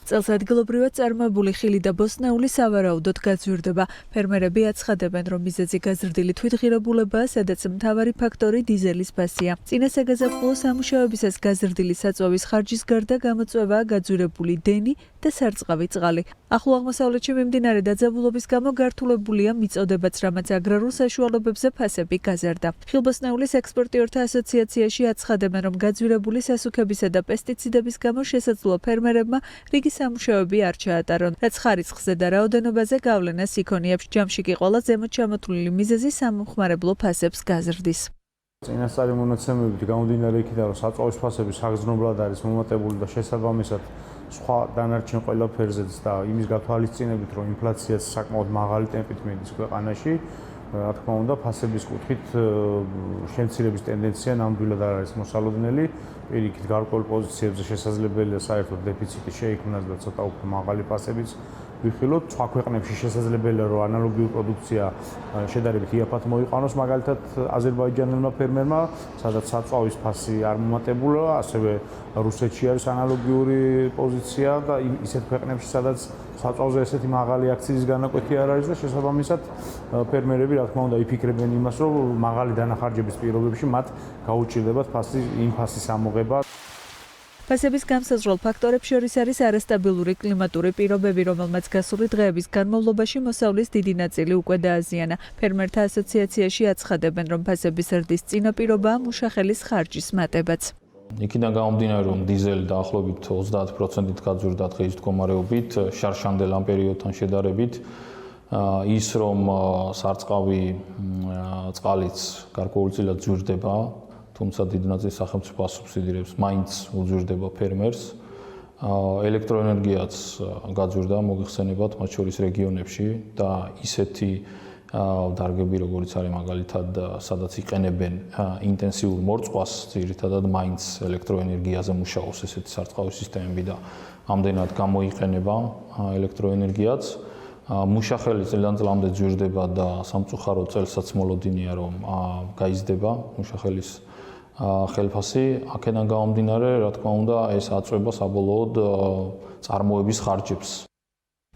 წელს ადგილობრივად წარმოებული ხილი და ბოსტნეული სავარაუდოდ გაძვირდება. ფერმერები აცხადებენ, რომ მიზეზი გაზრდილი თვითღირებულებაა, სადაც მთავარი ფაქტორი დიზელის ფასია. წინა საგაზაფხულო სამუშაოებისას გაზრდილი საწვავის ხარჯის გარდა გამოწვევაა გაძვირებული დენი და სარწყავი წყალი. ახლო აღმოსავლეთში მიმდინარე დაძაბულობის გამო გართულებულია მიწოდებაც, რამაც აგრარულ საშუალებებზე ფასები გაზარდა. ხილბოსტნეულის ექსპორტიორთა ასოციაციაში აცხადებენ, რომ გაძვირებული სასუქებისა და პესტიციდების გამო შესაძლოა ფერმერებმა რიგი სამუშაოები არ ჩაატარონ, რაც ხარისხზე და რაოდენობაზე გავლენას იქონიებს. ჯამში კი ყველა ზემოთ ჩამოთვლილი მიზეზი სამხმარებლო ფასებს გაზრდის. წინასწარი მონაცემებით გამომდინარე იქიდან, რომ საწვავის ფასები საგრძნობლად არის მომატებული და შესაბამისად სხვა დანარჩენ ყველაფერზეც და იმის გათვალისწინებით, რომ ინფლაციაც საკმაოდ მაღალი ტემპით მიდის ქვეყანაში, რა თქმა უნდა, ფასების კუთხით შემცირების ტენდენცია ნამდვილად არ არის მოსალოდნელი. პირიქით გარკვეულ პოზიციებზე შესაძლებელია საერთოდ დეფიციტი შეიქმნას და ცოტა უფრო მაღალი ფასებიც ვიხილოთ. სხვა ქვეყნებში შესაძლებელია, რომ ანალოგიური პროდუქცია შედარებით იაფად მოიყვანოს, მაგალითად აზერბაიჯანელმა ფერმერმა, სადაც საწვავის ფასი არ მომატებულა, ასევე რუსეთში არის ანალოგიური პოზიცია და ისეთ ქვეყნებში, სადაც საწვავზე ესეთი მაღალი აქციის განაკვეთი არ არის და შესაბამისად ფერმერები, რა თქმა უნდა, იფიქრებენ იმას, რომ მაღალი დანახარჯების პირობებში მათ გაუჭირდებათ იმ ფასის ამოღება. ფასების გამსაზღვრელ ფაქტორებს შორის არის არასტაბილური კლიმატური პირობები, რომელმაც გასული დღეების განმავლობაში მოსავლის დიდი ნაწილი უკვე დააზიანა. ფერმერთა ასოციაციაში აცხადებენ, რომ ფასების ზრდის წინაპირობაა მუშახელის ხარჯის მატებაც. იქიდან გამომდინარე, რომ დიზელი დაახლოებით 30%-ით გაძვირდა დღეის მდგომარეობით, შარშანდელ ამ პერიოდთან შედარებით. ის რომ სარწყავი წყალიც გარკვეულწილად ძვირდება, თუმცა დიდ ნაწილს სახელმწიფო ასუბსიდირებს, მაინც უძვირდება ფერმერს. ელექტროენერგიაც გაძვირდა მოგეხსენებათ, მათ შორის რეგიონებში და ისეთი დარგები, როგორც არის მაგალითად, სადაც იყენებენ ინტენსიურ მორწყვას, ძირითადად მაინც ელექტროენერგიაზე მუშაობს ესეთი სარწყავი სისტემები და ამდენად გამოიყენება ელექტროენერგიაც. მუშახელი წლიდან წლამდე ძვირდება და სამწუხარო წელსაც მოლოდინია, რომ გაიზრდება მუშახელის ხელფასი. აქედან გამომდინარე, რა თქმა უნდა, ეს აწვება საბოლოოდ წარმოების ხარჯებს.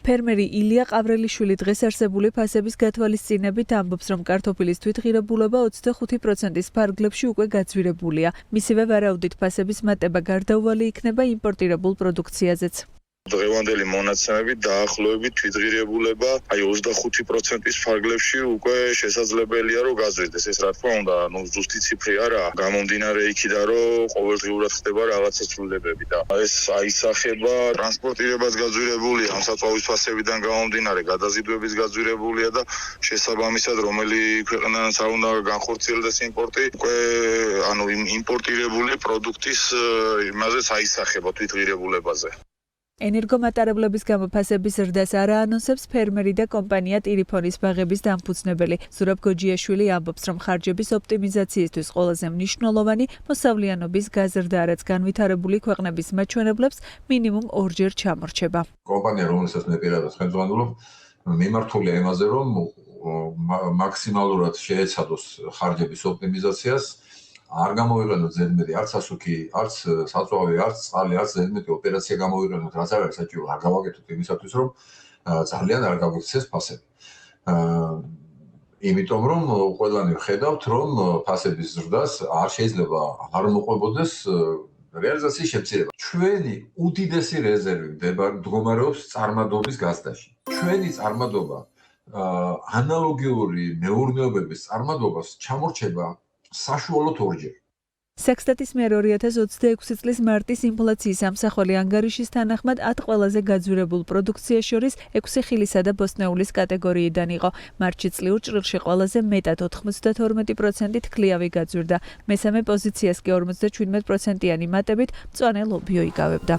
ფერმერი ილია ყავრელიშვილი დღეს არსებული ფასების გათვალისწინებით ამბობს, რომ კარტოფილის თვითღირებულება 25%-ის ფარგლებში უკვე გაძვირებულია. მისივე ვარაუდით ფასების მატება გარდაუვალი იქნება იმპორტირებულ პროდუქციაზეც. დღევანდელი მონაცემებით დაახლოებით თვითღირებულება 25%-ის ფარგლებში უკვე შესაძლებელია, რომ გაძვირდეს. ეს რა თქმა უნდა, ზუსტი ციფრი არა, გამომდინარე იქიდან, რომ ყოველდღიურად ხდება რაღაცა ცვლილებები და ეს აისახება ტრანსპორტირებას გაძვირებულია, ამ საწვავის ფასებიდან გამომდინარე, გადაზიდვების გაძვირებულია და შესაბამისად, რომელი ქვეყნიდან უნდა განხორციელდეს იმპორტი, უკვე იმპორტირებული პროდუქტის იმაზეც აისახება თვითღირებულებაზე. ენერგომატარებლების გამო ფასების ზრდას არ აანონსებს ფერმერი და კომპანია ტირიფონის ბაღების დამფუძნებელი. ზურაბ გოჯიაშვილი ამბობს, რომ ხარჯების ოპტიმიზაციისთვის ყველაზე მნიშვნელოვანი მოსავლიანობის გაზრდა, რაც განვითარებული ქვეყნების მაჩვენებლებს მინიმუმ ორჯერ ჩამორჩება. კომპანია, რომელსაც მე პირადად ხელმძღვანელობ, მიმართულია იმაზე, რომ მაქსიმალურად შეეცადოს ხარჯების ოპტიმიზაციას. არ გამოვიყენოთ ზედმეტი არც სასუქი, არც საწვავი, არც წყალი, არც ზედმეტი ოპერაცია გამოვიყენოთ, რაც არ არის საჭირო, არ გავაკეთოთ იმისათვის, რომ ძალიან არ გაგვიქცეს ფასები. იმიტომ რომ ყველანი ვხედავთ, რომ ფასების ზრდას არ შეიძლება არ მოყვებოდეს რეალიზაციის შემცირება. ჩვენი უდიდესი რეზერვი მდგომარეობს წარმადობის გაზრდაში. ჩვენი წარმადობა ანალოგიური მეურნეობების წარმადობას ჩამორჩება საშუალოდ ორჯერ. სექსტატის მიერ 2026 წლის მარტის ინფლაციის ამსახველი ანგარიშის თანახმად 10 ყველაზე გაძვირებულ პროდუქციას შორის 6 ხილისა და ბოსტნეულის კატეგორიიდან იყო. მარტში წლიურ ჭრილში ყველაზე მეტად 92%-ით ქლიავი გაძვირდა. მესამე პოზიციას კი 57%-იანი მატებით მწვანე ლობიო იკავებდა.